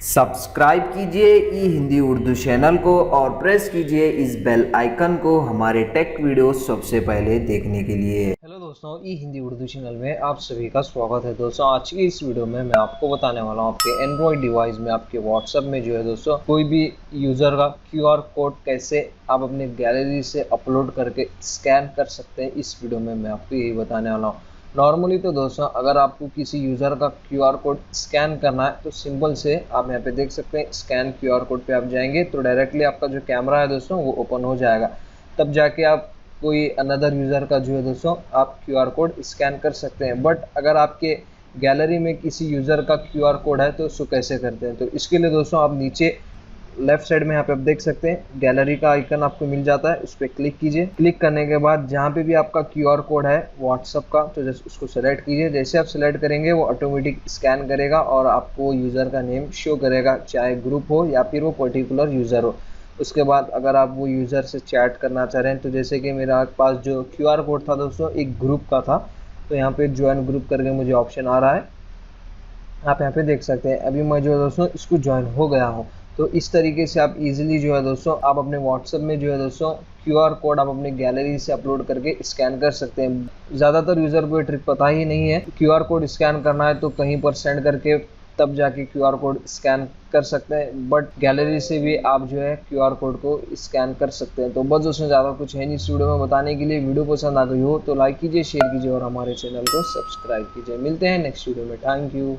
Subscribe कीजिए ई Hindi Urdu channel को और प्रेस कीजिए इस बेल आइकन को हमारे टेक वीडियोस सबसे पहले देखने के लिए। हेलो दोस्तों, ई हिंदी उर्दू चैनल में आप सभी का स्वागत है। दोस्तों आज की इस वीडियो में मैं आपको बताने वाला हूं आपके एंड्रॉयड डिवाइस में आपके व्हाट्सएप में जो है दोस्तों कोई भी यूज़र का क्यूआर कोड कैसे आप अपने गैलरी से अपलोड करके स्कैन कर सकते हैं। इस वीडियो में मैं आपको यही बताने वाला हूँ। नॉर्मली तो दोस्तों अगर आपको किसी यूज़र का क्यूआर कोड स्कैन करना है तो सिंपल से आप यहाँ पे देख सकते हैं, स्कैन क्यूआर कोड पे आप जाएंगे तो डायरेक्टली आपका जो कैमरा है दोस्तों वो ओपन हो जाएगा। तब जाके आप कोई अनदर यूज़र का जो है दोस्तों आप क्यूआर कोड स्कैन कर सकते हैं। बट अगर आपके गैलरी में किसी यूज़र का क्यूआर कोड है तो उसको कैसे करते हैं, तो इसके लिए दोस्तों आप नीचे लेफ्ट साइड में यहाँ पे आप देख सकते हैं गैलरी का आइकन आपको मिल जाता है, उस पर क्लिक कीजिए। क्लिक करने के बाद जहाँ पे भी आपका क्यूआर कोड है व्हाट्सअप का तो जैसे उसको सेलेक्ट कीजिए। जैसे आप सेलेक्ट करेंगे वो ऑटोमेटिक स्कैन करेगा और आपको यूज़र का नेम शो करेगा, चाहे ग्रुप हो या फिर वो पर्टिकुलर यूज़र हो। उसके बाद अगर आप वो यूज़र से चैट करना चाह रहे हैं तो जैसे कि मेरा पास जो क्यूआर कोड था दोस्तों एक ग्रुप का था, तो यहाँ पे ज्वाइन ग्रुप करके मुझे ऑप्शन आ रहा है, आप यहाँ पे देख सकते हैं। अभी मैं जो है दोस्तों इसको ज्वाइन हो गया हूँ। तो इस तरीके से आप इजीली जो है दोस्तों आप अपने व्हाट्सएप में जो है दोस्तों क्यूआर कोड आप अपने गैलरी से अपलोड करके स्कैन कर सकते हैं। ज़्यादातर यूज़र को ये ट्रिक पता ही नहीं है, क्यूआर कोड स्कैन करना है तो कहीं पर सेंड करके तब जाके क्यूआर कोड स्कैन कर सकते हैं। बट गैलरी से भी आप जो है क्यूआर कोड को स्कैन कर सकते हैं। तो बस उसमें ज़्यादा कुछ है नहीं इस वीडियो में बताने के लिए। वीडियो पसंद आ गई हो तो लाइक कीजिए, शेयर कीजिए और हमारे चैनल को सब्सक्राइब कीजिए। मिलते हैं नेक्स्ट वीडियो में। Thank you.